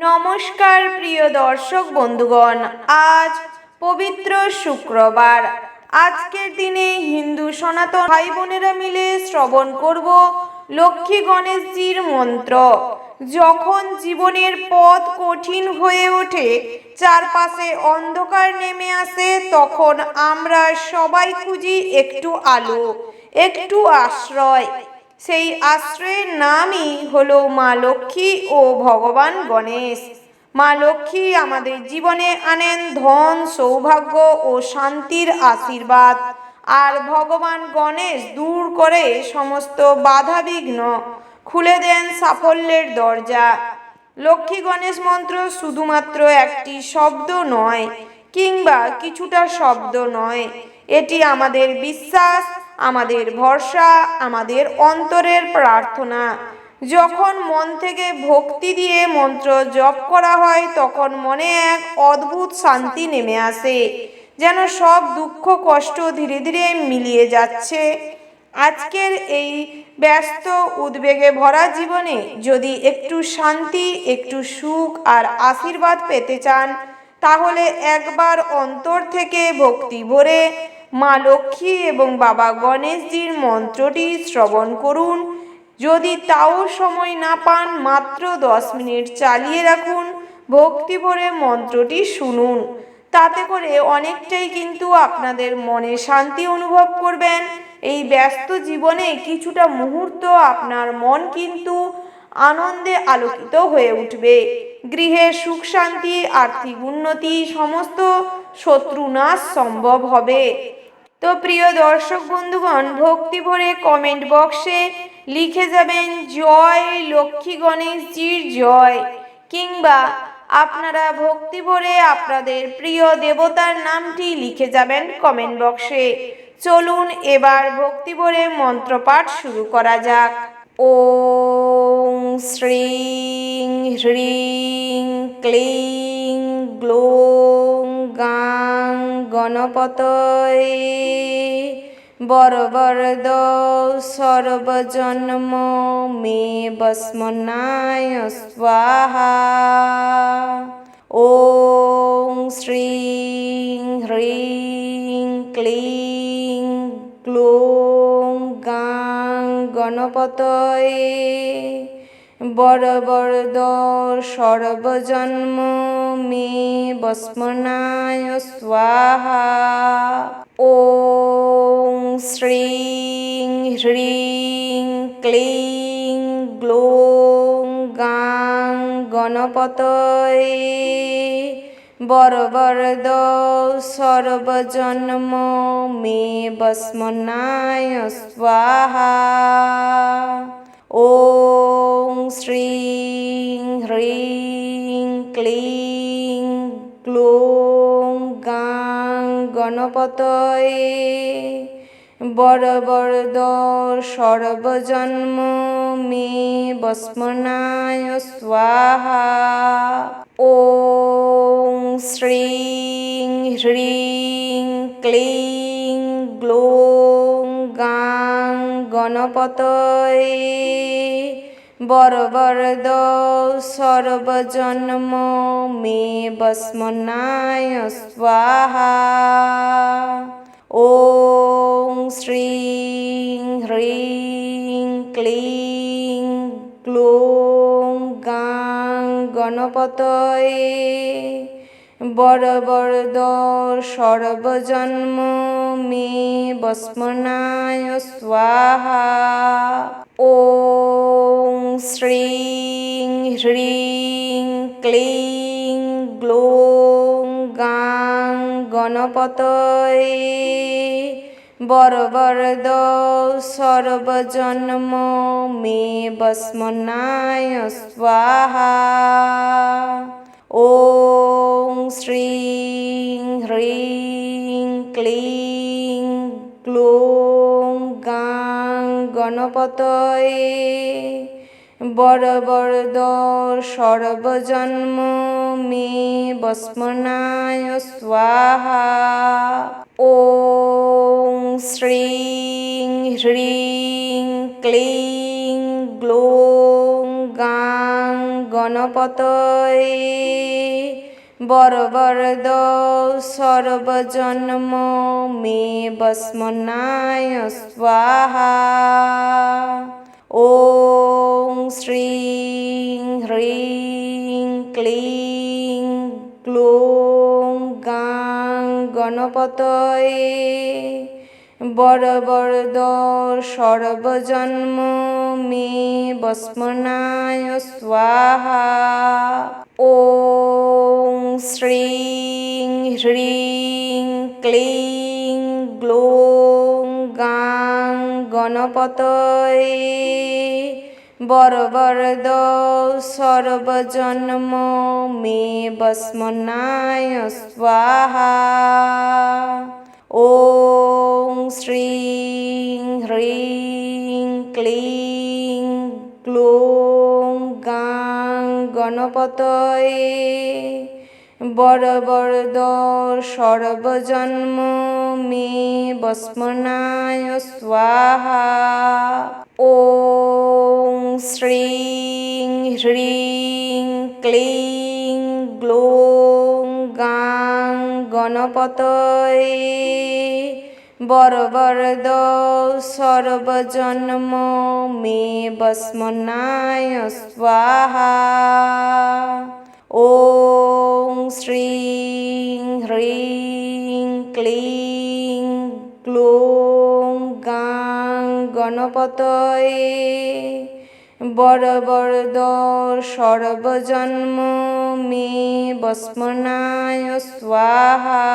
নমস্কার প্রিয় দর্শক বন্ধুগণ, আজ পবিত্র শুক্রবার। আজকের দিনে হিন্দু সনাতন ভাই বোনেরা মিলে শ্রবণ করব লক্ষ্মী গণেশজির মন্ত্র। যখন জীবনের পথ কঠিন হয়ে ওঠে, চারপাশে অন্ধকার নেমে আসে, তখন আমরা সবাই খুঁজি একটু আলো, একটু আশ্রয়। সেই আশ্রয়ের নামই হলো মা লক্ষ্মী ও ভগবান গণেশ। মা লক্ষ্মী আমাদের জীবনে আনেন ধন, সৌভাগ্য ও শান্তির আশীর্বাদ, আর ভগবান গণেশ দূর করে সমস্ত বাধা বিঘ্ন, খুলে দেন সাফল্যের দরজা। লক্ষ্মী গণেশ মন্ত্র শুধুমাত্র একটি শব্দ নয় কিংবা কিছুটা শব্দ নয়, এটি আমাদের বিশ্বাস, আমাদের ভরসা, আমাদের অন্তরের প্রার্থনা। যখন মন থেকে ভক্তি দিয়ে মন্ত্র জপ করা হয়, তখন মনে এক অদ্ভুত শান্তি নেমে আসে, যেন সব দুঃখ কষ্ট ধীরে ধীরে মিলিয়ে যাচ্ছে। আজকের এই ব্যস্ত উদ্বেগে ভরা জীবনে যদি একটু শান্তি, একটু সুখ আর আশীর্বাদ পেতে চান, তাহলে একবার অন্তর থেকে ভক্তি ভরে মা লক্ষ্মী এবং বাবা গণেশজির মন্ত্রটি শ্রবণ করুন। যদি তাও সময় না পান, মাত্র 10 মিনিট চালিয়ে রাখুন, ভক্তি ভরে মন্ত্রটি শুনুন। তাতে করে অনেকটাই কিন্তু আপনাদের মনে শান্তি অনুভব করবেন। এই ব্যস্ত জীবনে কিছুটা মুহূর্ত আপনার মন কিন্তু আনন্দে আলোকিত হয়ে উঠবে। গৃহে সুখ শান্তি, আর্থিক উন্নতি, সমস্ত শত্রু নাশ সম্ভব হবে। তো প্রিয় দর্শক বন্ধুগণ, ভক্তি ভরে কমেন্ট বক্সে লিখে যাবেন জয় লক্ষ্মী গণেশজির জয়, কিংবা আপনারা ভক্তি ভরে আপনাদের প্রিয় দেবতার নামটি লিখে যাবেন কমেন্ট বক্সে। চলুন এবার ভক্তি ভরে মন্ত্রপাঠ শুরু করা যাক। ওং শ্রীং হ্রিং ক্লিং গ্লৌং গাং গণপতয়ে বরবরদ সর্বজন্ম মে বস্মনায় স্বাহা। ওং শ্রীং হ্রিং ক্লিং গ্লৌং গাং গণপতয়ে বরবরদ সর্বজন্ম মে বস্মনায় স্বাহা। ওং শ্রীং হ্রিং ক্লিং গ্লৌং গাং গণপতয়ে বরবরদ সর্বজন্ম মে বস্মনায় স্বাহা। ওং শ্রীং হ্রিং ক্লিং গ্লৌং গাং গণপতয়ে বরবরদ সর্বজন্ম মে বস্মনায় স্বাহা। ওং শ্রীং হ্রিং ক্লিং গ্লৌং গাং গণপতয়ে বরবরদ সর্বজন্ম মে বস্মনায় স্বাহা। ওং শ্রীং হ্রিং ক্লিং গ্লৌং গাং গণপতয়ে বরবরদ সর্বজন্ম মে বস্মনায় স্বাহা। ওং শ্রীং হ্রিং ক্লিং গ্লৌং গাং গণপতয়ে বরবরদ সর্বজন্ম মে বস্মনায় স্বাহা। ওং শ্রীং হ্রিং ক্লিং গ্লৌং গাং গণপতয়ে বরবরদ সর্বজন্ম মে বস্মনায় স্বাহা। ওং শ্রীং হ্রিং ক্লিং গ্লৌং গাং গণপতয়ে বরবরদ সর্বজন্ম মে বস্মনায় স্বাহা। ওং শ্রীং হ্রিং ক্লিং গ্লুং গাং গণপতয়ে বরবরদ সর্বজন্ম মে বস্মনায় স্বাহা। ওং শ্রীং হ্রিং ক্লিং গ্লুং গাং গণপতয়ে বরবরদ সর্বজন্ম মে বস্মনায় স্বাহা। ওং শ্রীং হ্রিং ক্লিং গ্লুং গাং গণপতয়ে বরবরদ সর্বজন্ম মে বস্মনায় স্বাহা। ওং শ্রীং হ্রিং ক্লিং গ্লুং গাং গণপতয়ে বরবরদ সর্বজন্ম মে বস্মনায় স্বাহা। ওং শ্রীং হ্রিং ক্লিং গ্লুং গাং গণপতয়ে বরবরদ সর্বজন্ম মে বস্মনায় স্বাহা।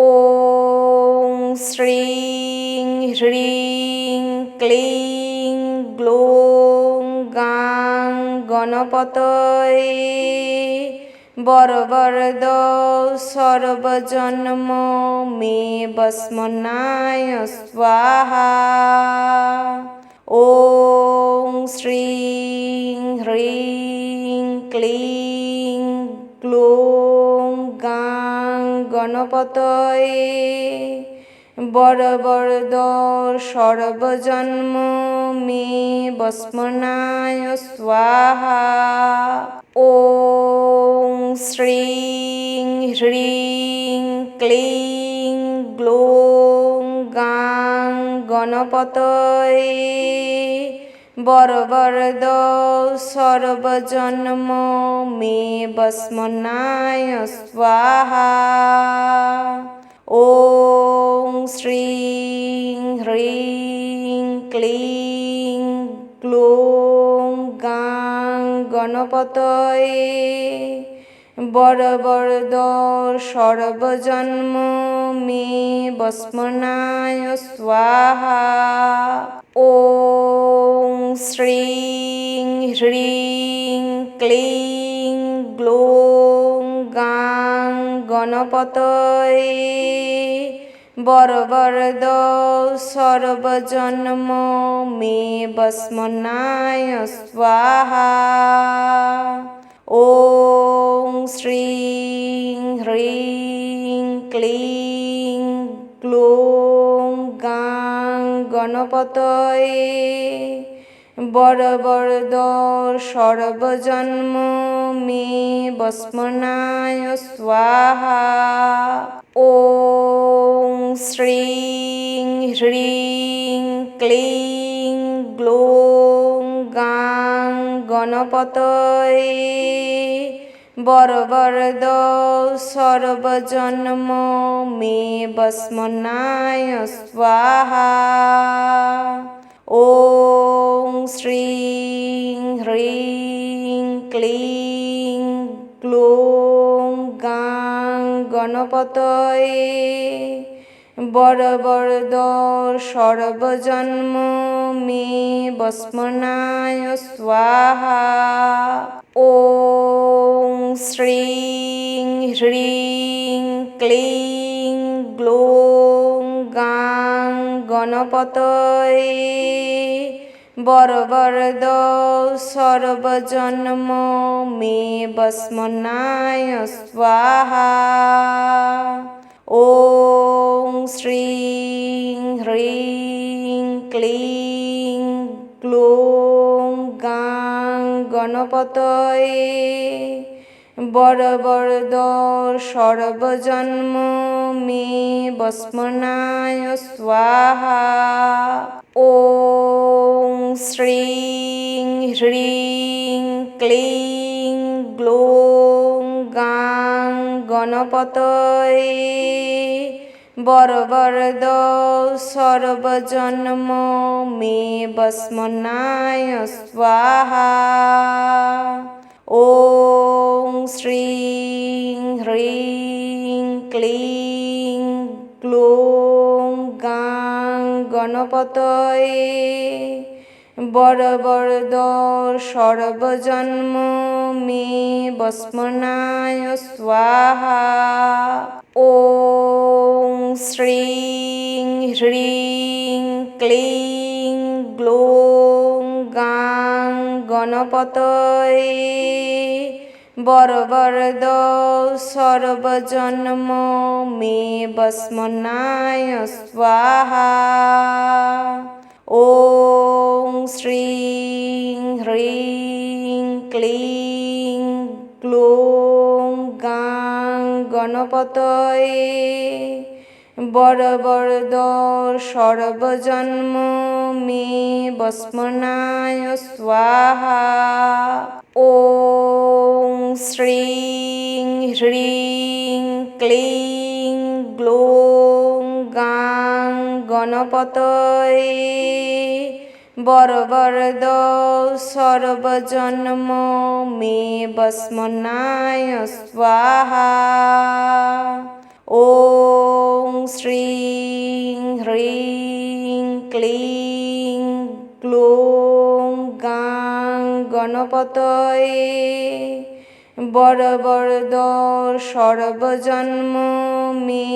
ওং শ্রীং হ্রিং ক্লিং গ্লুং গাং গণপতয়ে বরবরদ সর্বজন্ম মে বস্মনায় স্বাহা। ওং শ্রীং হ্রিং ক্লিং গ্লুং গাং গণপতয়ে বরবরদ সর্বজন্ম মে বস্মনায় স্বাহা। ওং শ্রীং হ্রিং ক্লিং গ্লুং গাং গণপতয়ে বরবরদ সর্বজন্ম মে বস্মনায় স্বাহা। ওং শ্রীং হ্রিং ক্লিং গ্লুং গাং গণপতয়ে বরবরদ সর্বজন্ম মে বস্মনায় স্বাহা। ওং শ্রীং হ্রিং ক্লিং গ্লুং গাং গণপতয়ে বরবরদ সর্বজন্ম মে বস্মনায় স্বাহা। ওং শ্রীং হ্রিং ক্লিং গ্লুং গাং গণপতয়ে বরবরদ সর্বজন্ম মে বস্মনায় স্বাহা। ওং শ্রীং হ্রিং ক্লিং গ্লুং গাং গণপতয়ে বরবরদ সর্বজন্ম মে বস্মনায় স্বাহা। ওং শ্রীং হ্রিং ক্লিং গ্লুং গাং গণপতয়ে বরবরদ সর্বজন্ম মে বস্মনায় স্বাহা। ওং শ্রীং হ্রিং ক্লিং গ্লুং গাং গণপতয়ে বরবরদ সর্বজন্ম মে বস্মনায় স্বাহা। ওং শ্রীং হ্রিং ক্লিং গ্লুং গাং গণপতয়ে বরবরদ সর্বজন্ম মে বস্মনায় স্বাহা। ওং শ্রীং হ্রিং ক্লিং গ্লৌং গাং গণপতয়ে বরবরদ সর্বজন্ম মে বস্মনায় স্বাহা। ওং শ্রীং হ্রিং ক্লিং গ্লৌং গাং গণপতয়ে বরবরদ সর্বজন্ম মে বস্মনায় স্বাহা। ওং শ্রীং হ্রিং ক্লিং গ্লৌং গাং গণপতয়ে বরবরদ সর্বজন্ম মে বস্মনায় স্বাহা। ওং শ্রীং হ্রিং ক্লিং গ্লৌং গাং গণপতয়ে বরবরদ সর্বজন্ম মে বস্মনায় স্বাহা। ওং শ্রীং হ্রিং ক্লিং গ্লৌং গাং গণপতয়ে বরবরদ সর্বজন্ম মে বস্মনায় স্বাহা। ওং শ্রীং হ্রিং ক্লিং গ্লৌং গাং গণপতয়ে বরবরদ সর্বজন্ম মে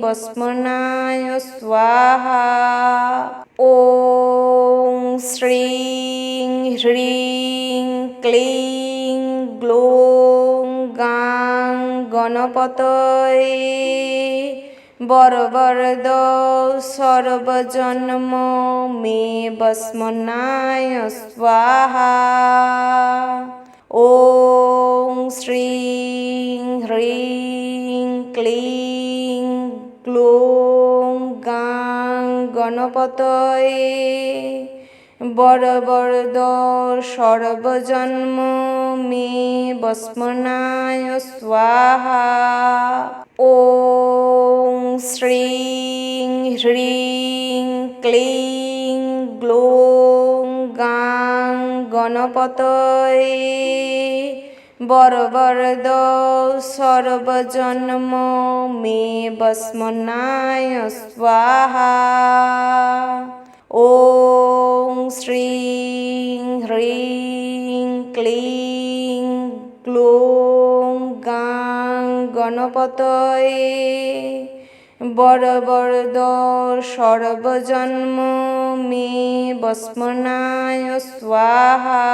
বস্মনায় স্বাহা। ওং শ্রীং হ্রিং ক্লিং গ্লৌং গাং গণপতয়ে বরবরদ সর্বজন্ম মে বস্মনায় স্বাহা। ওং শ্রীং হ্রিং ক্লিং গ্লৌং গাং গণপতয়ে বরবরদ সর্বজন্ম মে বস্মনায় স্বাহা। ওং শ্রীং হ্রিং ক্লিং গ্লৌং গাং গণপতয়ে বরবরদ সর্বজন্ম মে বস্মনায় স্বাহা। ওং শ্রীং হ্রিং ক্লিং গ্লৌং গাং গণপতয়ে বরবরদ সর্বজন্ম মে বস্মনায় স্বাহা।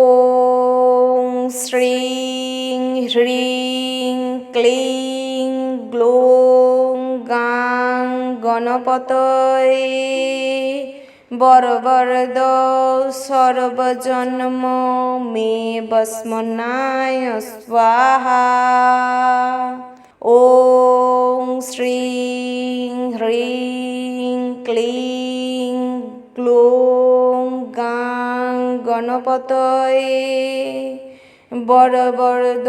ওং শ্রীং হ্রিং ক্লিং গ্লৌং গাং গণপতয়ে বরবরদ সর্বজন্ম মে বস্মনায় স্বাহা। ওং শ্রীং হ্রিং ক্লিং গ্লৌং গাং গণপতয়ে বরবরদ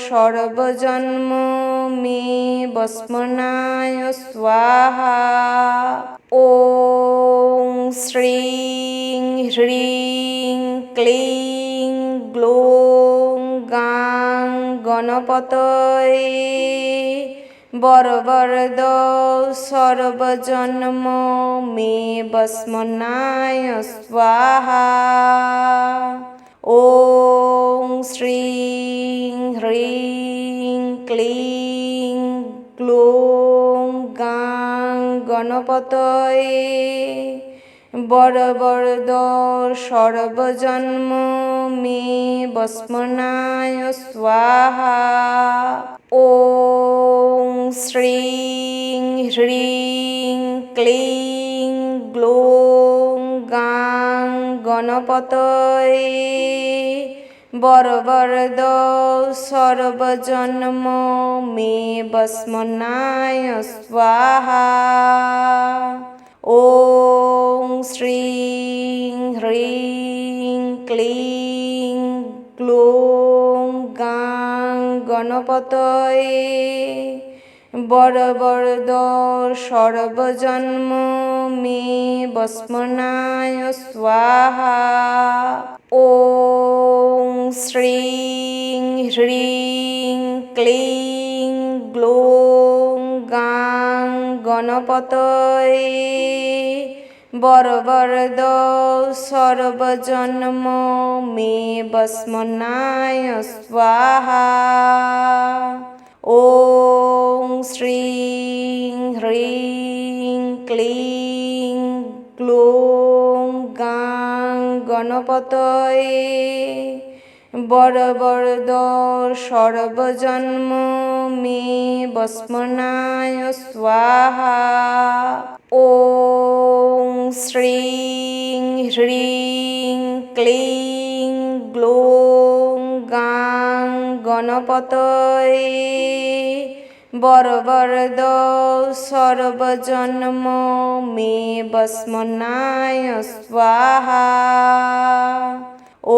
সর্বজন্ম মে বস্মনায় স্বাহা। ওং শ্রীং হ্রিং ক্লিং গ্লৌং গাং গণপতয়ে বরবরদ সর্বজন্ম মে বস্মনায় স্বাহা। ওং শ্রীং হ্রিং ক্লিং গ্লৌং গাং গণপতয়ে বরবরদ সর্বজন্ম মে বস্মনায় স্বাহা। ওং শ্রীং হ্রিং ক্লিং গ্লৌং গাং গণ গণপতয়ে বরবরদ সর্বজন্ম মে বস্মনায় স্বাহা। ওং শ্রীং হ্রিং ক্লিং গ্লুং গাং গণপতয়ে বরবরদ সর্বজন্ম মে বস্মনায় স্বাহা। ওং শ্রীং হ্রিং ক্লিং গ্লুং গাং গণপতয়ে বরবরদ সর্বজন্ম মে বস্মনায় স্বাহা। ওং শ্রীং হ্রিং ক্লিং গ্লুং গাং গণপতয়ে বরবরদ সর্বজন্ম মে বস্মনায় স্বাহা। ওং শ্রীং হ্রিং ক্লিং গ্লুং গাং গণপতয়ে বরবরদ সর্বজন্ম মে বস্মনায় স্বাহা।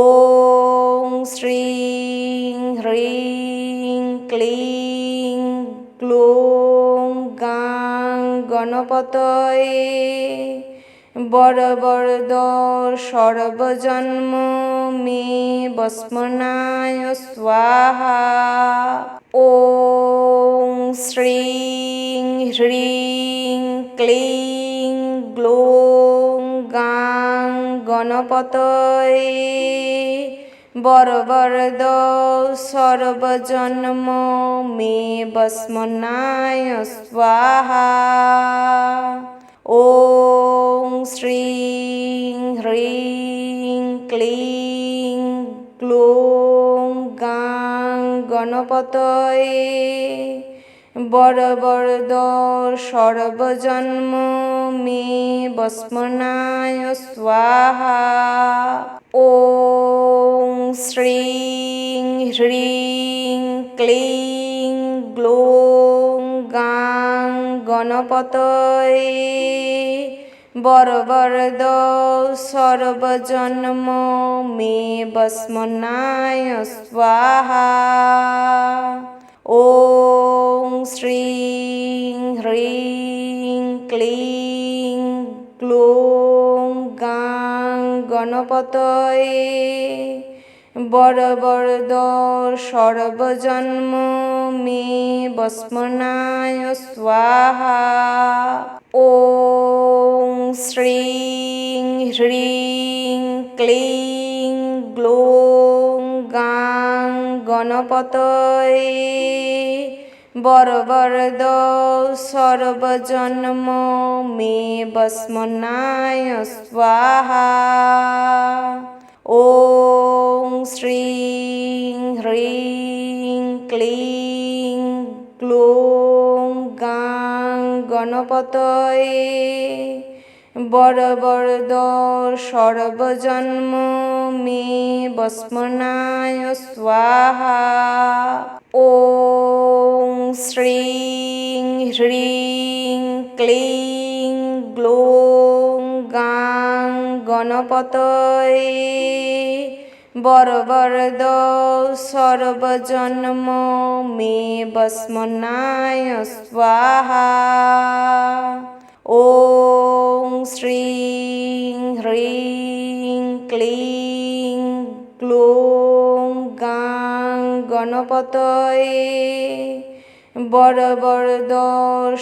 ওং শ্রীং হ্রিং ক্লিং গ্লুং গাং গণপতয়ে বরবরদ সর্বজন্ম মে বস্মনায় স্বাহা। ওং শ্রীং হ্রিং ক্লিং গ্লুং গাং গণপতয়ে বরবরদ সর্বজন্ম মে বস্মনায় স্বাহা। ওং শ্রীং হ্রিং ক্লিং গ্লুং গাং গণপতয়ে বরবরদ সর্বজন্ম মে বস্মনায় স্বাহা। ওং শ্রীং হ্রিং ক্লিং গ্লুং গাং গণপতয়ে বরবরদ সর্বজন্ম মে বস্মনায় স্বাহা। ওং শ্রীং হ্রিং ক্লিং গ্লুং গাং গণপতয়ে বরবরদ সর্বজন্ম মে বস্মনায় স্বাহা। ওং শ্রীং হ্রিং ক্লিং গ্লুং গাং গণপতয়ে বরবরদ সর্বজন্ম মে বস্মনায় স্বাহা। ওং শ্রীং হ্রিং ক্লিং গ্লুং গাং গণপতয়ে বরবরদ সর্বজন্ম মে বস্মনায় স্বাহা। ওং শ্রীং হ্রিং ক্লিং গ্লুং গাং গণপতয়ে বরবরদ সর্বজন্ম মে বস্মনায় স্বাহা। ওং শ্রীং হ্রিং ক্লিং গ্লুং গাং গণপতয়ে বরবরদ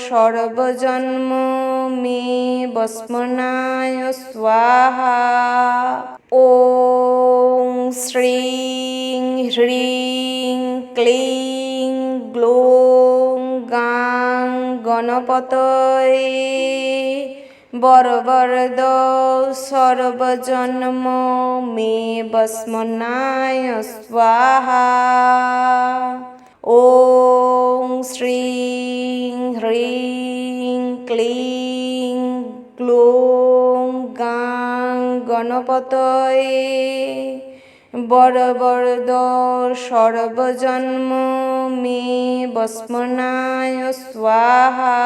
সর্বজন্ম মে বস্মনায় স্বাহা। ওং শ্রীং হ্রিং ক্লিং গ্লুং গাং গণপতয়ে বরবরদ সর্বজন্ম মে বস্মনায় স্বাহা। ওং শ্রীং হ্রিং ক্লিং গ্লুং গাং গণ গণপতয়ে বরবরদ সর্বজন্ম মে বস্মনায় স্বাহা।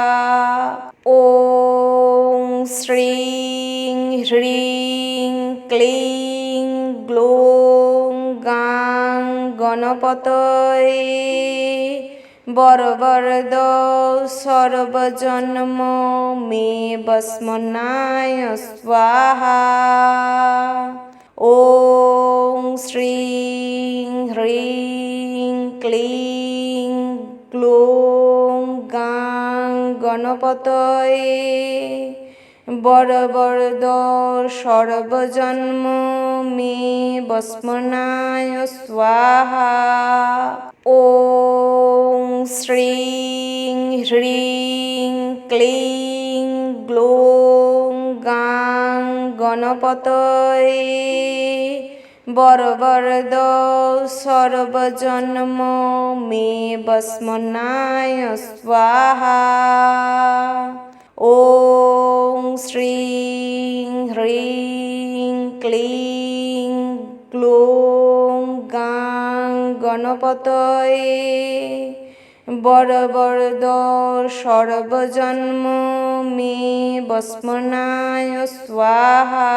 ওং শ্রীং হ্রিং ক্লিং গ্লৌং গাং গণপতয়ে বরবরদ সর্বজন্ম মে বস্মনায় স্বাহা। ওং শ্রীং হ্রিং ক্লিং গ্লৌং গাং গণপতয়ে বরবরদ সর্বজন্ম মে বস্মনায় স্বাহা। ওং শ্রীং হ্রিং ক্লিং গ্লৌং গাং গণপতয়ে বরবরদ সর্বজন্ম মে বস্মনায় স্বাহা। ওং শ্রীং হ্রিং ক্লিং গ্লৌং গাং গণপতয়ে বরবরদ সর্বজন্ম মে বস্মনায় স্বাহা।